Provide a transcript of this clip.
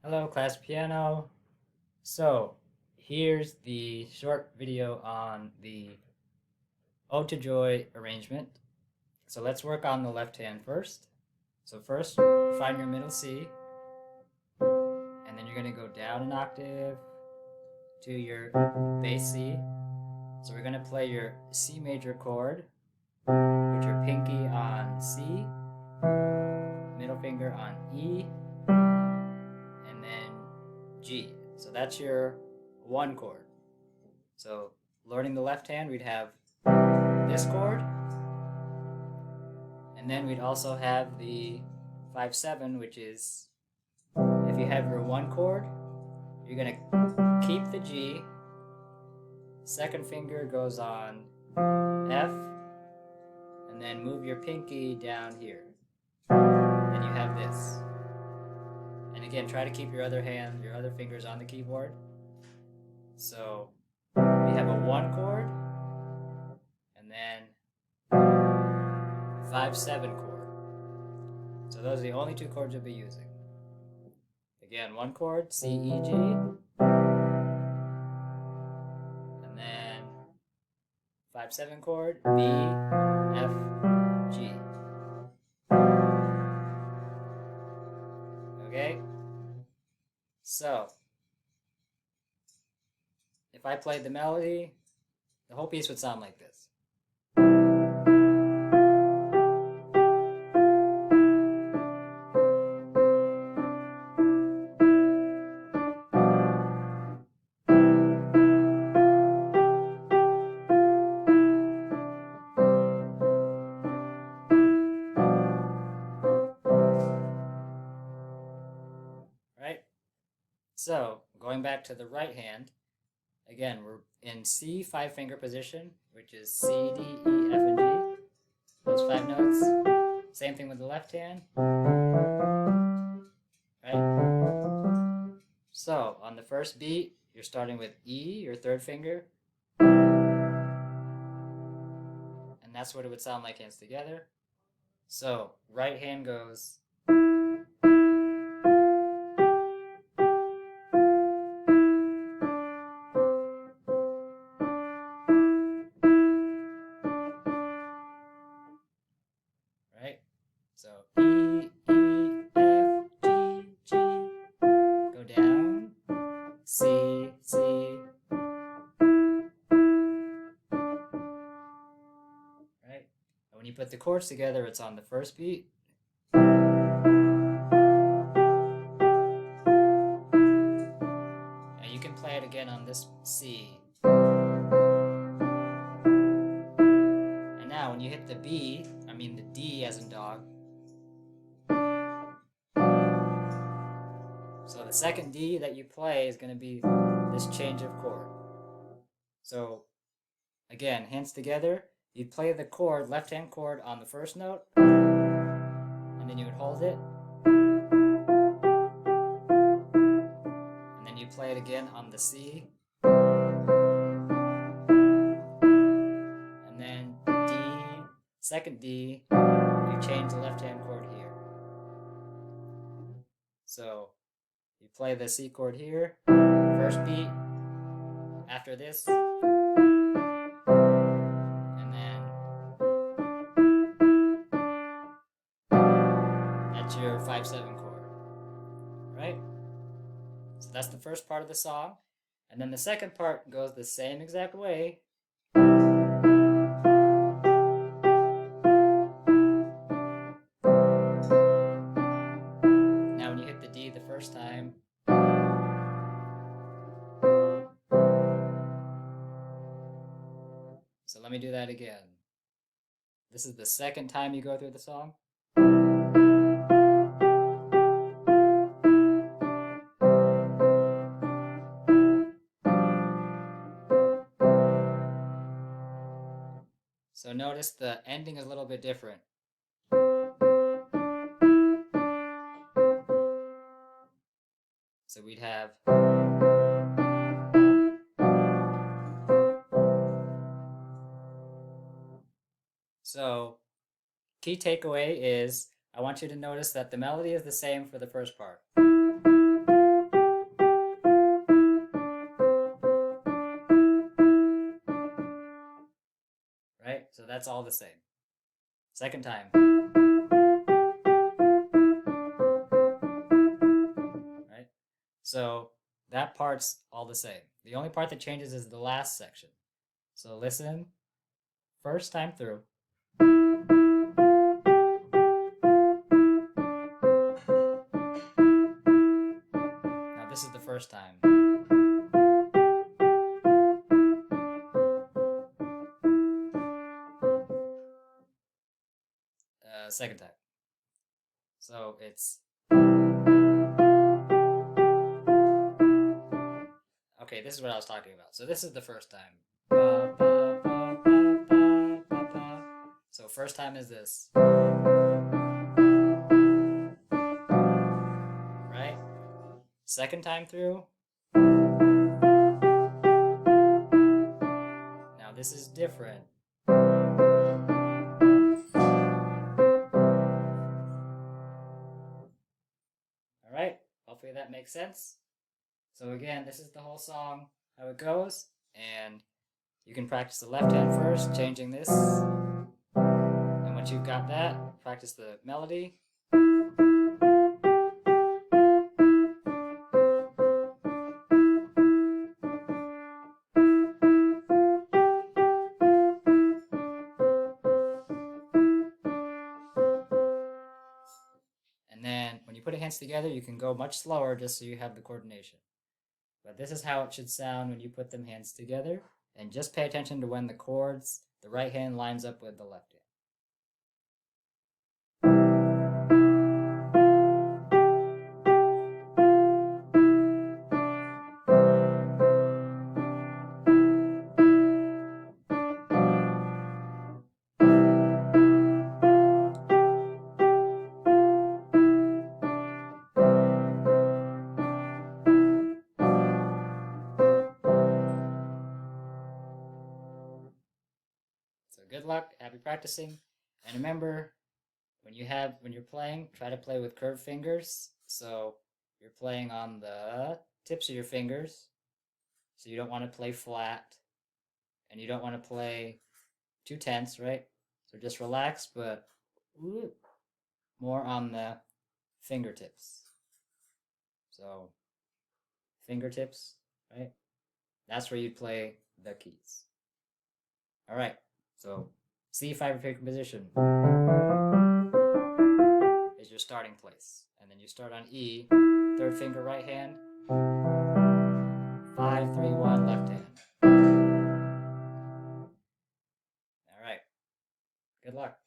Hello, class piano. So, here's the short video on the Ode to Joy arrangement. So let's work on the left hand first. So first, find your middle C, and then you're going to go down an octave to your bass C. So we're going to play your C major chord with your pinky on C, middle finger on E, and then G. So that's your one chord. So learning the left hand, we'd have this chord, and then we'd also have the 5/7, which is, if you have your one chord, you're going to keep the G, second finger goes on F, and then move your pinky down here. Then you have this. And again, try to keep your other fingers on the keyboard. So we have a one chord, and then 5/7 chord. So those are the only two chords you'll be using. Again, one chord, C, E, G, and then 5/7 chord, B, F, G. Okay? So, if I played the melody, the whole piece would sound like this. Right? So, going back to the right hand, again, we're in C 5-finger position, which is C, D, E, F, and G. Those 5 notes. Same thing with the left hand. Right? So, on the first beat, you're starting with E, your third finger. And that's what it would sound like hands together. So, right hand goes. Right? So E, E, F, G, G. Go down. C, C. Right? And when you put the chords together, it's on the first beat. And you can play it again on this C. And now when you hit the B, the D as in dog. So the second D that you play is going to be this change of chord. So again, hands together, you'd play the chord, left hand chord on the first note, and then you would hold it. And then you play it again on the C. And then D, second D, you change the left hand chord here. So you play the C chord here, first beat, after this, and then that's your 5/7 chord, right? So that's the first part of the song, and then the second part goes the same exact way. Now when you hit the D the first time, so let me do that again. This is the second time you go through the song. So notice the ending is a little bit different. So we'd have. So, key takeaway is I want you to notice that the melody is the same for the first part. So that's all the same. Second time. Right? So that part's all the same. The only part that changes is the last section. So listen, first time through. Now this is the first time. Second time. So it's... Okay, this is what I was talking about. So this is the first time. Ba, ba, ba, ba, ba, ba, ba. So first time is this. Right? Second time through. Now this is different. Alright, hopefully that makes sense. So again, this is the whole song, how it goes, and you can practice the left hand first, changing this. And once you've got that, practice the melody. And then when you put your hands together, you can go much slower just so you have the coordination. But this is how it should sound when you put them hands together. And just pay attention to when the chords, the right hand lines up with the left hand. So good luck, happy practicing, and remember, when you're playing, try to play with curved fingers. So you're playing on the tips of your fingers. So you don't want to play flat, and you don't want to play too tense, right? So just relax, but more on the fingertips. So fingertips, right? That's where you'd play the keys. All right. So C5 repeat position is your starting place. And then you start on E, third finger right hand, 5, 3, 1 left hand. All right. Good luck.